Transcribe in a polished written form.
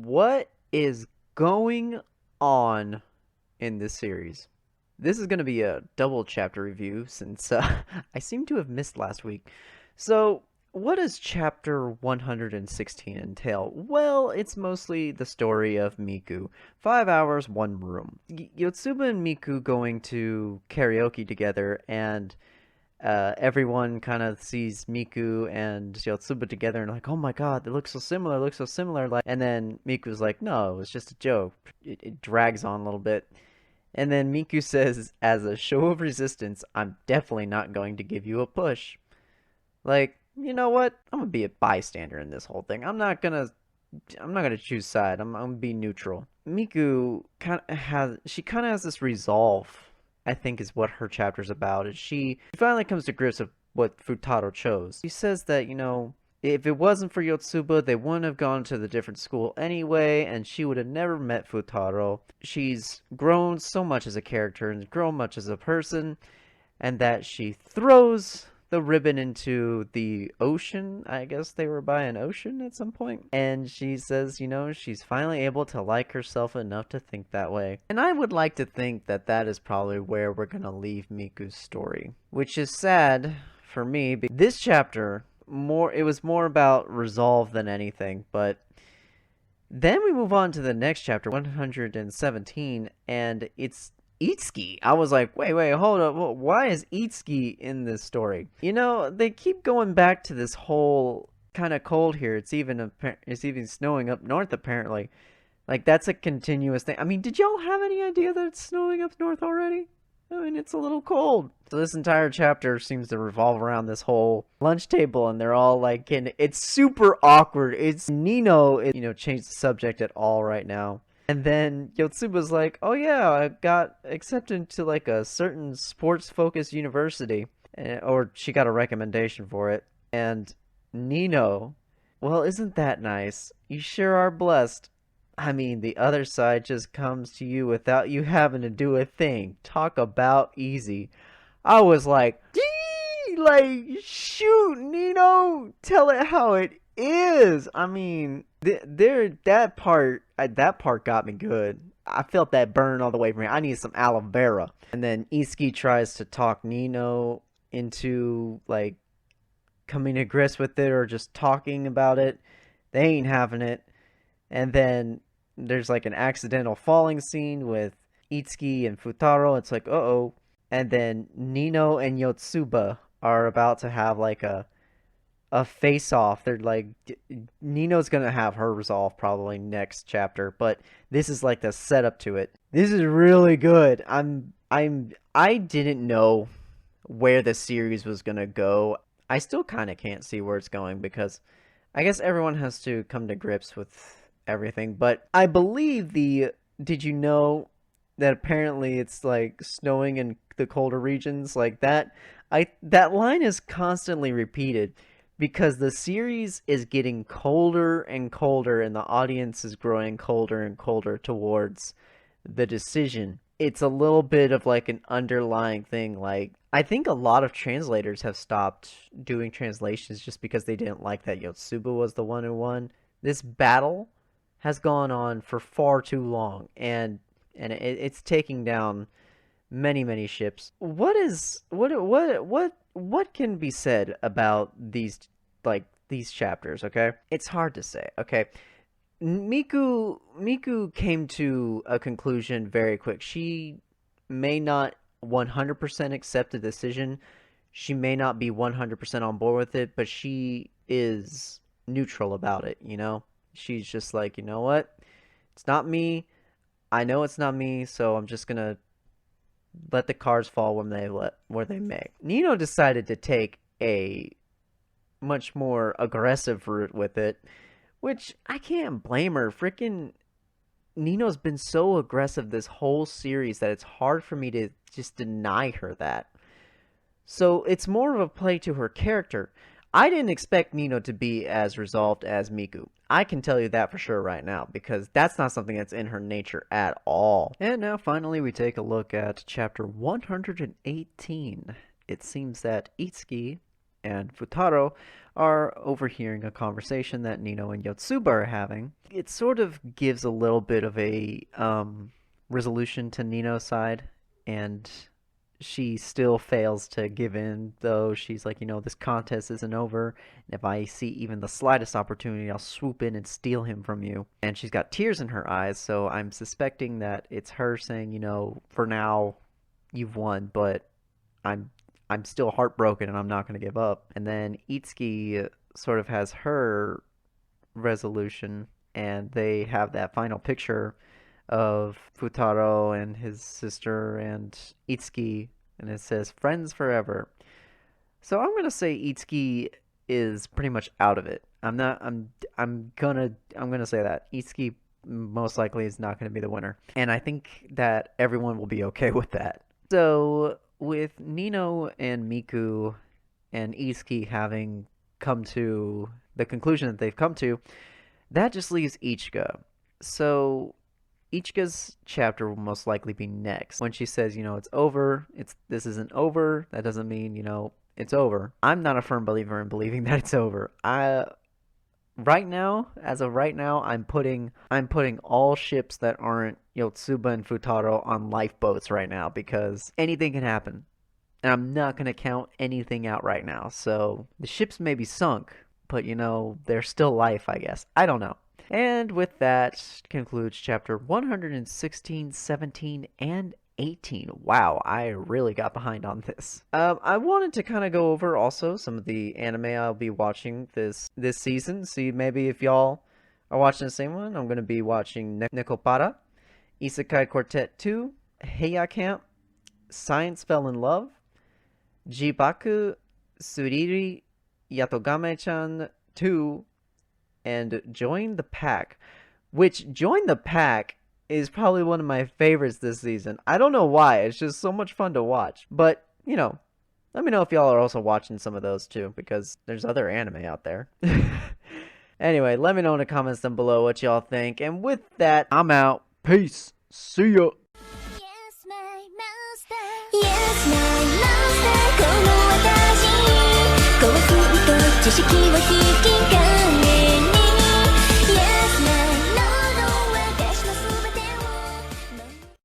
What is going on in this series? This is going to be a double chapter review since I seem to have missed last week. So, what does chapter 116 entail? Well, it's mostly the story of Miku. 5 hours, one room. Yotsuba and Miku going to karaoke together, and everyone kind of sees Miku and Yotsuba together and like, oh my god, they look so similar. Like, and then Miku's like, no, it was just a joke. It drags on a little bit, and then Miku says, as a show of resistance, I'm definitely not going to give you a push. Like, you know what? I'm gonna be a bystander in this whole thing. I'm not gonna choose side. I'm gonna be neutral. Miku kind of has this resolve. I think is what her chapter's about. Is she finally comes to grips with what Futaro chose. She says that if it wasn't for Yotsuba, they wouldn't have gone to the different school anyway, and she would have never met Futaro. She's grown so much as a character and grown much as a person, and that she throws the ribbon into the ocean. I guess they were by an ocean at some point. And she says, she's finally able to like herself enough to think that way. And I would like to think that that is probably where we're going to leave Miku's story. Which is sad for me. This chapter, it was more about resolve than anything. But then we move on to the next chapter, 117, and it's Itsuki. I was like, wait, hold up. Why is Itsuki in this story? They keep going back to this whole kind of cold here. It's even snowing up north apparently. Like that's a continuous thing. I mean, did y'all have any idea that it's snowing up north already? I mean, it's a little cold. So this entire chapter seems to revolve around this whole lunch table, and they're all like, it's super awkward. It's Nino, changed the subject at all right now. And then Yotsuba's like, oh yeah, I got accepted to like a certain sports-focused university. Or she got a recommendation for it. And Nino, well, isn't that nice? You sure are blessed. I mean, the other side just comes to you without you having to do a thing. Talk about easy. I was like, gee, like, shoot, Nino, tell it how it is. I mean, that part got me good. I felt that burn all the way from here. I need some aloe vera. And then Itsuki tries to talk Nino into like coming to grips with it or just talking about it. They ain't having it. And then there's like an accidental falling scene with Itsuki and Futaro. It's like, uh-oh. And then Nino and Yotsuba are about to have like a face-off. They're like, Nino's gonna have her resolve probably next chapter, but this is like the setup to it. This is really good. I didn't know where the series was gonna go. I still kind of can't see where it's going because I guess everyone has to come to grips with everything. But I believe did you know that apparently it's like snowing in the colder regions like that? That line is constantly repeated because the series is getting colder and colder and the audience is growing colder and colder towards the decision. It's a little bit of like an underlying thing. Like, I think a lot of translators have stopped doing translations just because they didn't like that Yotsuba was the one who won. This battle has gone on for far too long, and it's taking down many ships. What can be said about these chapters? Okay, it's hard to say. Okay, Miku came to a conclusion very quick. She may not 100% accept the decision. She may not be 100% on board with it, but she is neutral about it, She's just like, you know what? It's not me. I know it's not me, so I'm just gonna let the cards fall where they may. Nino decided to take a much more aggressive route with it, which I can't blame her. Freaking Nino's been so aggressive this whole series that it's hard for me to just deny her that. So it's more of a play to her character. I didn't expect Nino to be as resolved as Miku. I can tell you that for sure right now, because that's not something that's in her nature at all. And now finally we take a look at chapter 118. It seems that Itsuki and Futaro are overhearing a conversation that Nino and Yotsuba are having. It sort of gives a little bit of a resolution to Nino's side, and she still fails to give in, though she's like, this contest isn't over, and if I see even the slightest opportunity, I'll swoop in and steal him from you. And she's got tears in her eyes, so I'm suspecting that it's her saying, for now, you've won, but I'm still heartbroken and I'm not going to give up. And then Itsuki sort of has her resolution, and they have that final picture of Futaro and his sister and Itsuki, and it says friends forever. So I'm gonna say Itsuki is pretty much out of it. I'm gonna say that Itsuki most likely is not gonna be the winner, and I think that everyone will be okay with that. So with Nino and Miku and Itsuki having come to the conclusion that they've come to, that just leaves Ichika. So Ichika's chapter will most likely be next. When she says, it's over, this isn't over, that doesn't mean, it's over. I'm not a firm believer in believing that it's over. As of right now, I'm putting all ships that aren't Yotsuba and Futaro on lifeboats right now, because anything can happen. And I'm not going to count anything out right now. So the ships may be sunk, but they're still life, I guess. I don't know. And with that concludes chapter 116, 17, and 18. Wow, I really got behind on this. I wanted to kind of go over also some of the anime I'll be watching this season. See maybe if y'all are watching the same one. I'm going to be watching Nekopara, Isekai Quartet 2, Heiya Camp, Science Fell in Love, Jibaku Suriri Yatogame-chan 2, and Join the Pack, which Join the Pack is probably one of my favorites this season. I don't know why, it's just so much fun to watch. But, let me know if y'all are also watching some of those too, because there's other anime out there. Anyway, let me know in the comments down below what y'all think. And with that, I'm out. Peace. See ya. Yes, my master. Yes, my master. この私、幸福と知識を引き